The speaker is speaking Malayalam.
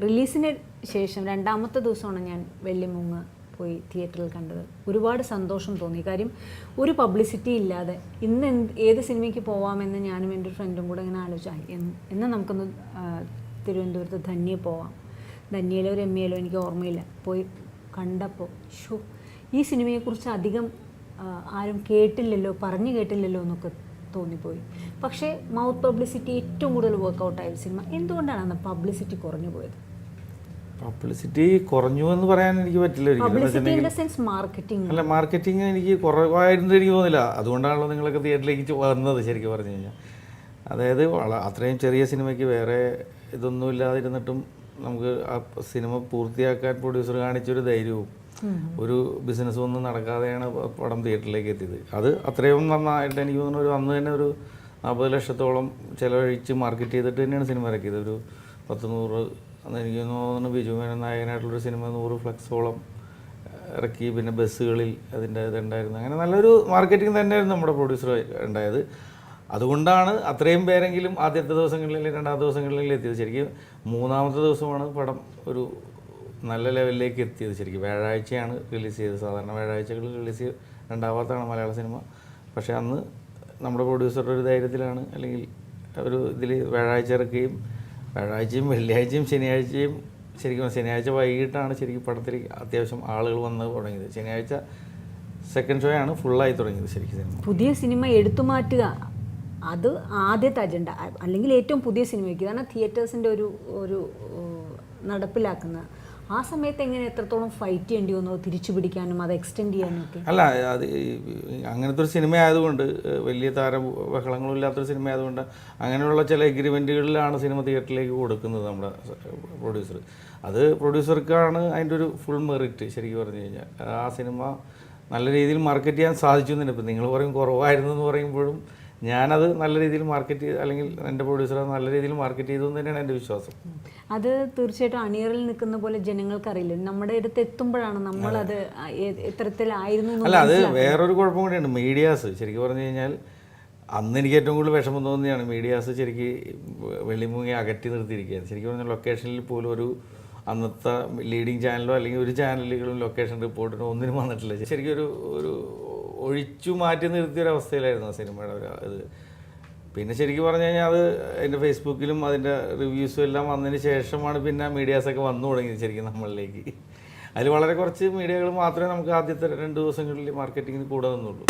റിലീസിന് ശേഷം രണ്ടാമത്തെ ദിവസമാണ് ഞാൻ വെള്ളിമൂങ്ങ പോയി തിയേറ്ററിൽ കണ്ടത്. ഒരുപാട് സന്തോഷം തോന്നി. കാര്യം ഒരു പബ്ലിസിറ്റി ഇല്ലാതെ ഇന്ന് ഏത് സിനിമയ്ക്ക് പോവാമെന്ന് ഞാനും എൻ്റെ ഒരു ഫ്രണ്ടും കൂടെ ഇങ്ങനെ ആലോചിച്ചാൽ എന്നാൽ നമുക്കൊന്ന് തിരുവനന്തപുരത്ത് ധന്യ പോവാം. ധന്യയിലോ രമ്യയിലോ എനിക്ക് ഓർമ്മയില്ല. പോയി കണ്ടപ്പോൾ ഈ സിനിമയെക്കുറിച്ച് അധികം ആരും കേട്ടില്ലല്ലോ, പറഞ്ഞു കേട്ടില്ലല്ലോ എന്നൊക്കെ തോന്നിപ്പോയി. പക്ഷേ മൗത്ത് പബ്ലിസിറ്റി ഏറ്റവും കൂടുതൽ വർക്കൗട്ടായ സിനിമ. എന്തുകൊണ്ടാണ് അന്ന് പബ്ലിസിറ്റി കുറഞ്ഞു പോയത്? പബ്ലിസിറ്റി കുറഞ്ഞു എന്ന് പറയാൻ എനിക്ക് പറ്റില്ല. അല്ല, മാർക്കറ്റിംഗ് എനിക്ക് കുറവായിരുന്നു എനിക്ക് തോന്നില്ല. അതുകൊണ്ടാണല്ലോ നിങ്ങളൊക്കെ തിയേറ്ററിലേക്ക് വന്നത് ശരിക്കും പറഞ്ഞു കഴിഞ്ഞാൽ. അതായത് അത്രയും ചെറിയ സിനിമയ്ക്ക് വേറെ ഇതൊന്നും ഇല്ലാതിരുന്നിട്ടും നമുക്ക് ആ സിനിമ പൂർത്തിയാക്കാൻ പ്രൊഡ്യൂസർ കാണിച്ചൊരു ധൈര്യവും ഒരു ബിസിനസ്സും ഒന്നും നടക്കാതെയാണ് പടം തിയേറ്ററിലേക്ക് എത്തിയത്. അത് അത്രയും നന്നായിട്ട് എനിക്ക് തോന്നുന്നു. ഒരു അന്ന് തന്നെ ഒരു 40 ലക്ഷത്തോളം ചിലവഴിച്ച് മാർക്കറ്റ് ചെയ്തിട്ട് തന്നെയാണ് സിനിമ ഇറക്കിയത്. ഒരു 100 അന്ന് എനിക്ക് തോന്നുന്നു ബിജു മേനോൻ നായകനായിട്ടുള്ളൊരു സിനിമ 100 ഫ്ലക്സോളം ഇറക്കി. പിന്നെ ബസ്സുകളിൽ അതിൻ്റെ ഇതുണ്ടായിരുന്നു. അങ്ങനെ നല്ലൊരു മാർക്കറ്റിംഗ് തന്നെയായിരുന്നു നമ്മുടെ പ്രൊഡ്യൂസർ ഉണ്ടായത്. അതുകൊണ്ടാണ് അത്രയും പേരെങ്കിലും ആദ്യത്തെ ദിവസങ്ങളിൽ രണ്ടാമത്തെ ദിവസങ്ങളിൽ എത്തിയത്. ശരിക്കും മൂന്നാമത്തെ ദിവസമാണ് പടം ഒരു നല്ല ലെവലിലേക്ക് എത്തിയത്. ശരിക്കും വ്യാഴാഴ്ചയാണ് റിലീസ് ചെയ്തത്. സാധാരണ വ്യാഴാഴ്ചകളിൽ റിലീസ് രണ്ടാമത്താണ് മലയാള സിനിമ. പക്ഷേ അന്ന് നമ്മുടെ പ്രൊഡ്യൂസറുടെ ഒരു ധൈര്യത്തിലാണ്, അല്ലെങ്കിൽ ഒരു ഇതിൽ വ്യാഴാഴ്ച ഇറക്കുകയും വ്യാഴാഴ്ചയും വെള്ളിയാഴ്ചയും ശനിയാഴ്ചയും, ശരിക്കും ശനിയാഴ്ച വൈകിട്ടാണ് ശരിക്കും പടത്തിൽ അത്യാവശ്യം ആളുകൾ വന്ന് തുടങ്ങിയത്. ശനിയാഴ്ച സെക്കൻഡ് ഷോ ആണ് ഫുള്ളായി തുടങ്ങിയത് ശരിക്കും സിനിമ. പുതിയ സിനിമ എടുത്തു മാറ്റുക അത് ആദ്യത്തെ അജണ്ട, അല്ലെങ്കിൽ ഏറ്റവും പുതിയ സിനിമയ്ക്ക് കാരണം തിയേറ്റേഴ്സിൻ്റെ ഒരു നടപ്പിലാക്കുന്ന ആ സമയത്ത് എങ്ങനെ എത്രത്തോളം ഫൈറ്റ് ചെയ്യേണ്ടി വന്നോ തിരിച്ചു പിടിക്കാനും അത് എക്സ്റ്റെൻഡ് ചെയ്യാനും ഒക്കെ? അല്ല, അത് അങ്ങനത്തെ ഒരു സിനിമ ആയതുകൊണ്ട്, വലിയ ബഹളങ്ങളും ഇല്ലാത്തൊരു സിനിമ ആയതുകൊണ്ട് അങ്ങനെയുള്ള ചില എഗ്രിമെൻറ്റുകളിലാണ് സിനിമ തിയേറ്ററിലേക്ക് കൊടുക്കുന്നത് നമ്മുടെ പ്രൊഡ്യൂസർ. അത് പ്രൊഡ്യൂസർക്കാണ് അതിൻ്റെ ഒരു ഫുൾ മെറിറ്റ് ശരിക്കും പറഞ്ഞു കഴിഞ്ഞാൽ. ആ സിനിമ നല്ല രീതിയിൽ മാർക്കറ്റ് ചെയ്യാൻ സാധിച്ചു എന്ന് തന്നെ. ഇപ്പം നിങ്ങൾ പറയും കുറവായിരുന്നു എന്ന് പറയുമ്പോഴും ഞാനത് നല്ല രീതിയിൽ മാർക്കറ്റ് ചെയ്ത്, അല്ലെങ്കിൽ എൻ്റെ പ്രൊഡ്യൂസർ നല്ല രീതിയിൽ മാർക്കറ്റ് ചെയ്തു എന്ന് തന്നെയാണ് എൻ്റെ വിശ്വാസം. അത് തീർച്ചയായിട്ടും അണിയറിൽ നിൽക്കുന്ന പോലെ ജനങ്ങൾക്കറിയില്ല. നമ്മുടെ അടുത്ത് എത്തുമ്പോഴാണ് നമ്മളത് എത്തരത്തിലായിരുന്നു. അല്ല, അത് വേറൊരു കുഴപ്പം കൂടിയുണ്ട്. മീഡിയാസ് ശരിക്കും പറഞ്ഞു കഴിഞ്ഞാൽ അന്ന് എനിക്ക് ഏറ്റവും കൂടുതൽ വിഷമം തോന്നിയാണ് മീഡിയാസ് ശരിക്കും വെള്ളിമൂങ്ങി അകറ്റി നിർത്തിയിരിക്കുകയാണ്. ശരിക്കും പറഞ്ഞാൽ ലൊക്കേഷനിൽ പോലും ഒരു അന്നത്തെ ലീഡിങ് ചാനലോ അല്ലെങ്കിൽ ഒരു ചാനലുകളും ലൊക്കേഷൻ റിപ്പോർട്ടിനോ ഒന്നിനും വന്നിട്ടില്ല. ശരിക്കും ഒരു ഒഴിച്ചു മാറ്റി നിർത്തിയൊരവസ്ഥയിലായിരുന്നു ആ സിനിമയുടെ ഇത്. പിന്നെ ശരിക്കും പറഞ്ഞു കഴിഞ്ഞാൽ അത് എൻ്റെ ഫേസ്ബുക്കിലും അതിൻ്റെ റിവ്യൂസും എല്ലാം വന്നതിന് ശേഷമാണ് പിന്നെ മീഡിയാസൊക്കെ വന്നു തുടങ്ങിയത് ശരിക്കും നമ്മളിലേക്ക്. അതിൽ വളരെ കുറച്ച് മീഡിയകൾ മാത്രമേ നമുക്ക് ആദ്യത്തെ 2 ദിവസങ്ങളിൽ മാർക്കറ്റിങ്ങിന് കൂടെ നിന്നുള്ളൂ.